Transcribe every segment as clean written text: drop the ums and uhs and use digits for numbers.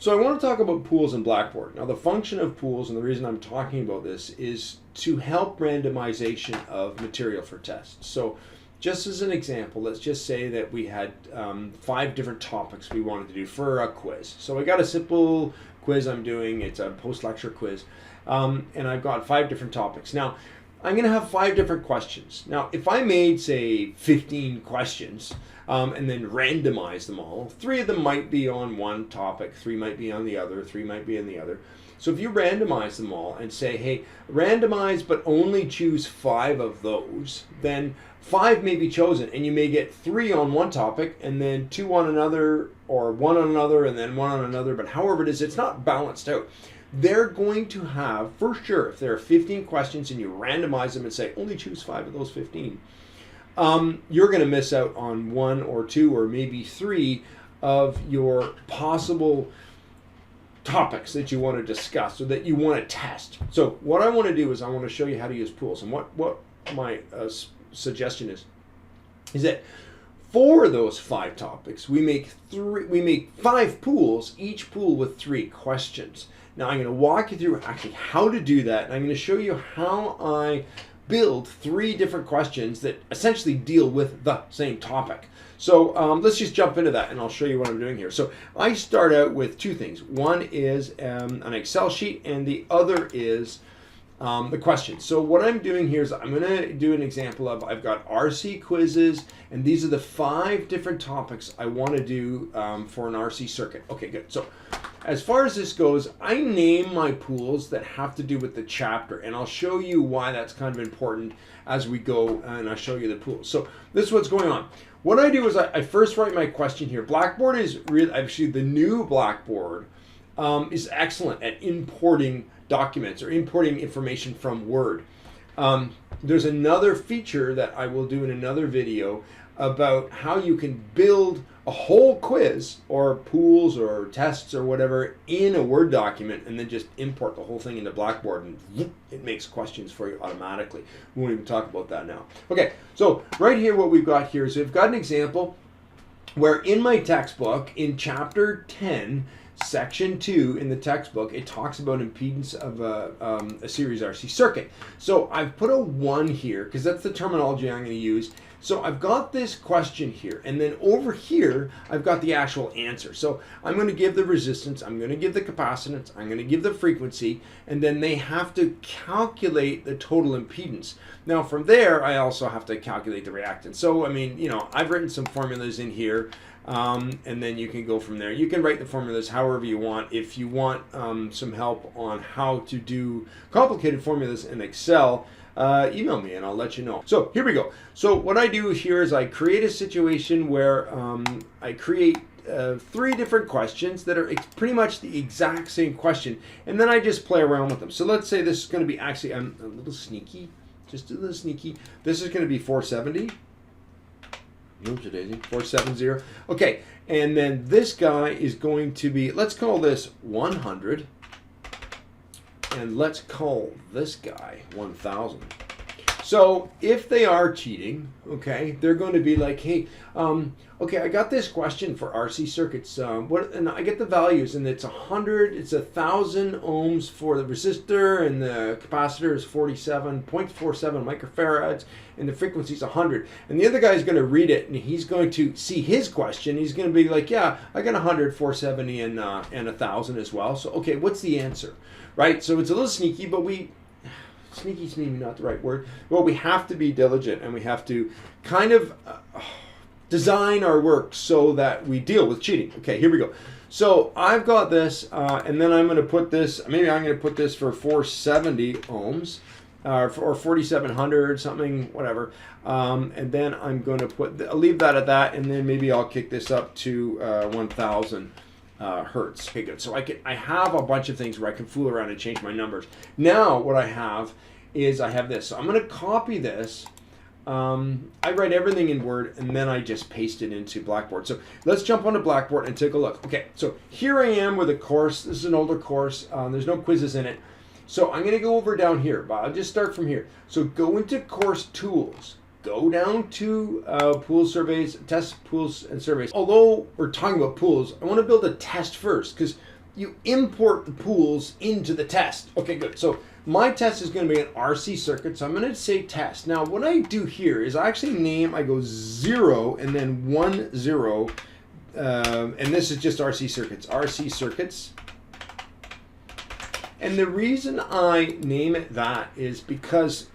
So I want to talk about pools in Blackboard. Now the function of pools, and the reason I'm talking about this, is to help randomization of material for tests. So just as an example, let's just say that we had 5 different topics we wanted to do for a quiz. So I got a simple quiz I'm doing, it's a post-lecture quiz, and I've got 5 different topics. Now I'm going to have 5 different questions. Now if I made, say, 15 questions, and then randomize them all. 3 of them might be on one topic, 3 might be on the other, 3 might be on the other. So if you randomize them all and say, hey, randomize but only choose 5 of those, then 5 may be chosen, and you may get 3 on one topic and then 2 on another, or 1 on another and then 1 on another. But however it is, it's not balanced out. They're going to have, for sure, if there are 15 questions and you randomize them and say, only choose 5 of those 15, you're going to miss out on 1 or 2 or maybe 3 of your possible topics that you want to discuss or that you want to test. So what I want to do is I want to show you how to use pools. And what my suggestion is that for those 5 topics, we make 5 pools, each pool with 3 questions. Now I'm going to walk you through actually how to do that, and I'm going to show you how I build 3 different questions that essentially deal with the same topic. So let's just jump into that and I'll show you what I'm doing here. So I start out with 2 things. One is an Excel sheet and the other is the question. So what I'm doing here is I'm going to do an example of, I've got RC quizzes, and these are the 5 different topics I want to do for an RC circuit. Okay, good. So as far as this goes, I name my pools that have to do with the chapter, and I'll show you why that's kind of important as we go, and I'll show you the pools. So this is what's going on. What I do is I first write my question here. Blackboard is really, actually the new Blackboard is excellent at importing documents or importing information from Word. There's another feature that I will do in another video about how you can build a whole quiz or pools or tests or whatever in a Word document and then just import the whole thing into Blackboard, and it makes questions for you automatically. We won't even talk about that now. Okay, so right here what we've got here is we've got an example where in my textbook, in chapter 10, section 2 in the textbook, it talks about impedance of a series RC circuit. So I've put a 1 here because that's the terminology I'm going to use. So I've got this question here, and then over here I've got the actual answer. So I'm going to give the resistance, I'm going to give the capacitance, I'm going to give the frequency, and then they have to calculate the total impedance. Now from there I also have to calculate the reactance. So I mean, you know, I've written some formulas in here. And then you can go from there. You can write the formulas however you want. If you want some help on how to do complicated formulas in Excel, email me and I'll let you know. So here we go. So what I do here is I create a situation where I create 3 different questions that are pretty much the exact same question, and then I just play around with them. So let's say this is going to be, actually, I'm a little sneaky, just a little sneaky. This is going to be 470. Oops, 470. Okay, and then this guy is going to be, let's call this 100, and let's call this guy 1000. So if they are cheating, okay, they're going to be like, hey, okay, I got this question for RC circuits. And I get the values, and it's 100, it's 1,000 ohms for the resistor, and the capacitor is 47.47 microfarads, and the frequency is 100. And the other guy is going to read it, and he's going to see his question. He's going to be like, yeah, I got 100, 470, and 1,000 as well. So okay, what's the answer, right? So it's a little sneaky, but sneaky is maybe not the right word. Well, we have to be diligent, and we have to kind of design our work so that we deal with cheating. Okay, here we go. So I've got this, and then I'm going to put this, maybe I'm going to put this for 470 ohms, or 4,700, something, whatever. And then I'm going to I'll leave that at that, and then maybe I'll kick this up to 1,000 hertz. Okay, good. So I have a bunch of things where I can fool around and change my numbers. Now what I have is I have this. So I'm going to copy this. I write everything in Word, and then I just paste it into Blackboard. So let's jump onto Blackboard and take a look. Okay, so here I am with a course. This is an older course. There's no quizzes in it. So I'm going to go over down here, but I'll just start from here. So go into Course Tools. Go down to Pool Surveys, Test Pools and Surveys. Although we're talking about pools, I want to build a test first, because you import the pools into the test. Okay, good. So my test is going to be an RC circuit, so I'm going to say test. Now, what I do here is I actually I go 0 and then 1, 0, and this is just RC circuits. And the reason I name it that is because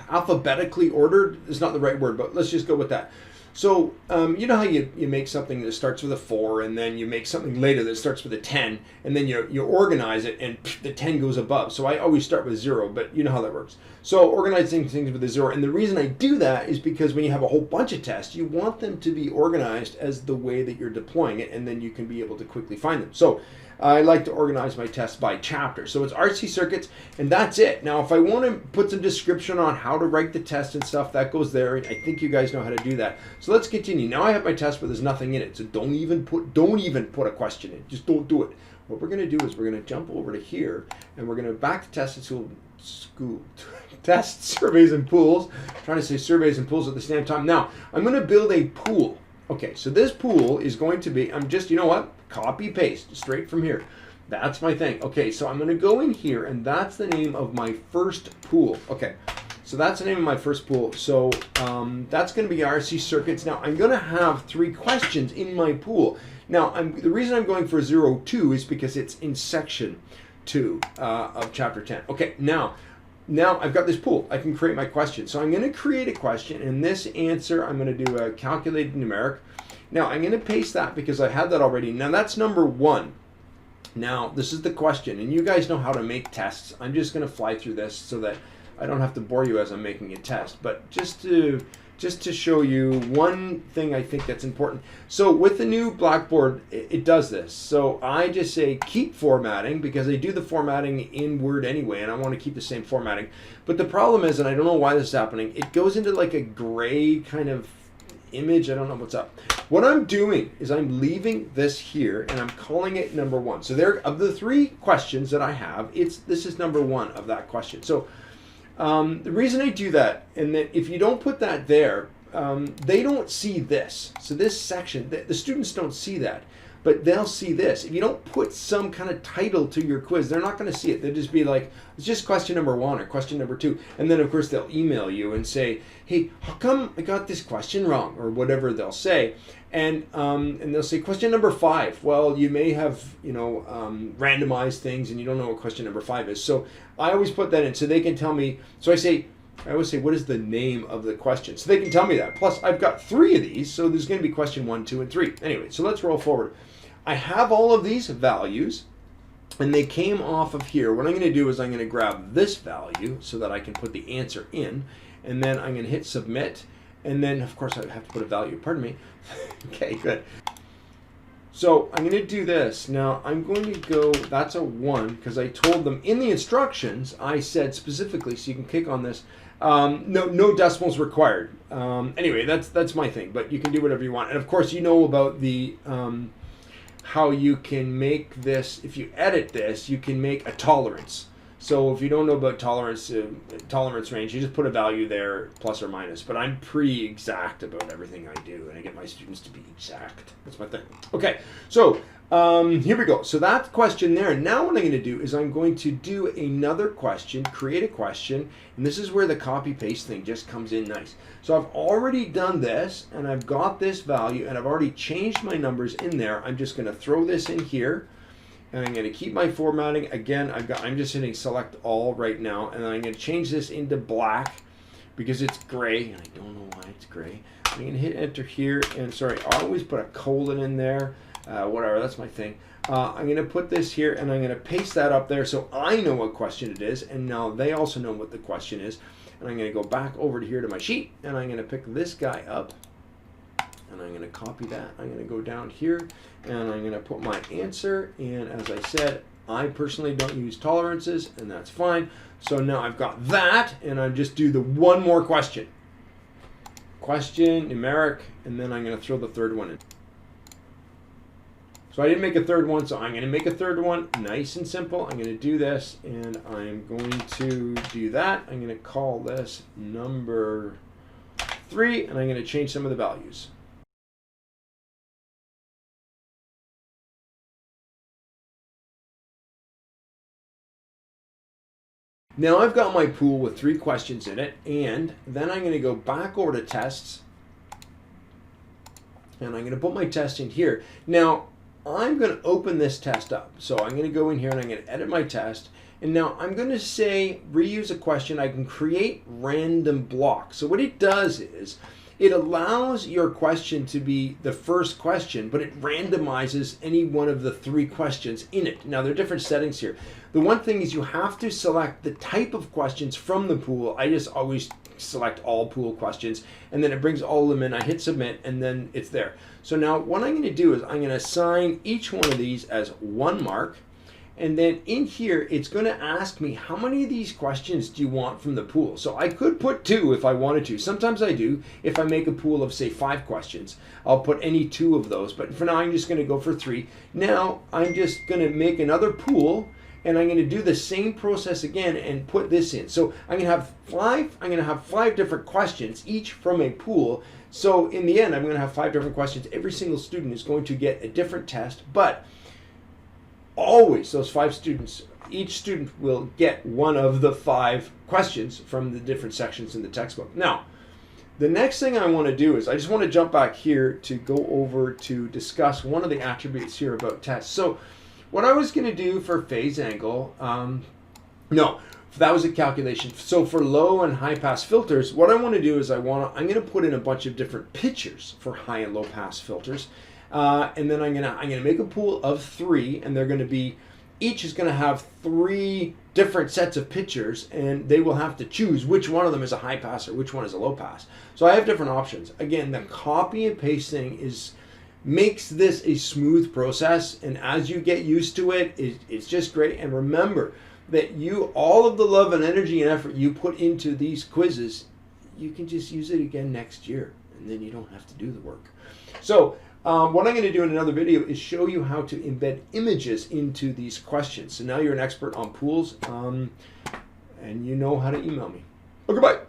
alphabetically ordered is not the right word, but let's just go with that. So you know how you make something that starts with a 4 and then you make something later that starts with a 10 and then you organize it and the 10 goes above. So I always start with 0, but you know how that works. So organizing things with a 0. And the reason I do that is because when you have a whole bunch of tests, you want them to be organized as the way that you're deploying it, and then you can be able to quickly find them. So I like to organize my tests by chapter. So it's RC circuits, and that's it. Now, if I want to put some description on how to write the test and stuff, that goes there. I think you guys know how to do that. So let's continue. Now I have my test, but there's nothing in it. So don't even put a question in. Just don't do it. What we're going to do is we're going to jump over to here, and we're going to back to test school test surveys and pools. I'm trying to say surveys and pools at the same time. Now I'm going to build a pool. Okay, so this pool is going to be, you know what? Copy paste straight from here. That's my thing. Okay, so I'm going to go in here, and that's the name of my first pool. Okay, so that's the name of my first pool. So that's going to be RC circuits. Now I'm going to have 3 questions in my pool. Now the reason I'm going for 0, 2 is because it's in section 2 of chapter 10. Okay, now I've got this pool. I can create my question. So I'm going to create a question, and this answer, I'm going to do a calculated numeric. Now I'm going to paste that because I had that already. Now that's number 1. Now this is the question, and you guys know how to make tests. I'm just going to fly through this so that I don't have to bore you as I'm making a test. But just to show you one thing I think that's important. So with the new BlackBoard, it does this. So I just say keep formatting because I do the formatting in Word anyway, and I want to keep the same formatting. But the problem is, and I don't know why this is happening, it goes into like a gray kind of image. I don't know what's up. What I'm doing is I'm leaving this here and I'm calling it number 1. So there, of the 3 questions that I have, this is number 1 of that question. So the reason I do that, and that if you don't put that there, they don't see this. So this section, the students don't see that, but they'll see this. If you don't put some kind of title to your quiz, they're not going to see it. They'll just be like, it's just question number 1 or question number 2. And then of course they'll email you and say, hey, how come I got this question wrong? Or whatever they'll say. And they'll say question number 5. Well, you may have, randomized things and you don't know what question number 5 is. So I always put that in so they can tell me. So I always say, what is the name of the question? So they can tell me that. Plus, I've got 3 of these, so there's going to be question 1, 2, and 3. Anyway, so let's roll forward. I have all of these values, and they came off of here. What I'm going to do is I'm going to grab this value so that I can put the answer in, and then I'm going to hit submit, and then, of course, I have to put a value. Pardon me. Okay, good. So I'm going to do this. Now I'm going to go, that's a 1, because I told them in the instructions, I said specifically, so you can click on this, no decimals required. Anyway, that's my thing, but you can do whatever you want. And of course, you know about the how you can make this, if you edit this, you can make a tolerance. So if you don't know about tolerance range, you just put a value there, plus or minus. But I'm pretty exact about everything I do, and I get my students to be exact. That's my thing. Okay, so here we go. So that question there. Now what I'm going to do is I'm going to do another question, create a question, and this is where the copy paste thing just comes in nice. So I've already done this, and I've got this value, and I've already changed my numbers in there. I'm just going to throw this in here. And I'm going to keep my formatting. Again, I'm just hitting select all right now, and I'm going to change this into black because it's gray, and I don't know why it's gray. I'm going to hit enter here, and sorry, I always put a colon in there. Whatever, that's my thing. I'm going to put this here, and I'm going to paste that up there so I know what question it is, and now they also know what the question is. And I'm going to go back over to here to my sheet, and I'm going to pick this guy up, and I'm going to copy that. I'm going to go down here, and I'm going to put my answer. And as I said, I personally don't use tolerances, and that's fine. So now I've got that, and I just do the 1 more question. Question, numeric, and then I'm going to throw the 3rd one in. So I didn't make a 3rd one, so I'm going to make a 3rd one. Nice and simple. I'm going to do this, and I'm going to do that. I'm going to call this number 3, and I'm going to change some of the values. Now I've got my pool with 3 questions in it, and then I'm going to go back over to tests, and I'm going to put my test in here. Now I'm going to open this test up. So I'm going to go in here and I'm going to edit my test. And now I'm going to say reuse a question. I can create random blocks. So what it does is it allows your question to be the first question, but it randomizes any one of the 3 questions in it. Now there are different settings here. The one thing is you have to select the type of questions from the pool. I just always select all pool questions, and then it brings all of them in. I hit submit, and then it's there. So now what I'm going to do is I'm going to assign each one of these as 1 mark. And then in here, it's going to ask me how many of these questions do you want from the pool. So I could put 2 if I wanted to. Sometimes I do. If I make a pool of, say, 5 questions, I'll put any 2 of those. But for now, I'm just going to go for 3. Now, I'm just going to make another pool, and I'm going to do the same process again and put this in. So I'm going to have 5 different questions, each from a pool. So in the end, I'm going to have 5 different questions. Every single student is going to get a different test, but always those 5 students, each student will get one of the 5 questions from the different sections in the textbook. Now, the next thing I want to do is I just want to jump back here to go over to discuss one of the attributes here about tests. So what I was going to do for phase angle, no, that was a calculation. So for low and high pass filters, what I want to do is I'm going to put in a bunch of different pictures for high and low pass filters. And then I'm gonna make a pool of 3, and they're gonna be, each is gonna have 3 different sets of pictures, and they will have to choose which one of them is a high pass or which one is a low pass. So I have different options. Again, the copy and paste thing makes this a smooth process, and as you get used to it, it's just great. And remember that all of the love and energy and effort you put into these quizzes, you can just use it again next year, and then you don't have to do the work. So what I'm going to do in another video is show you how to embed images into these questions. So now you're an expert on pools, and you know how to email me. Okay, bye.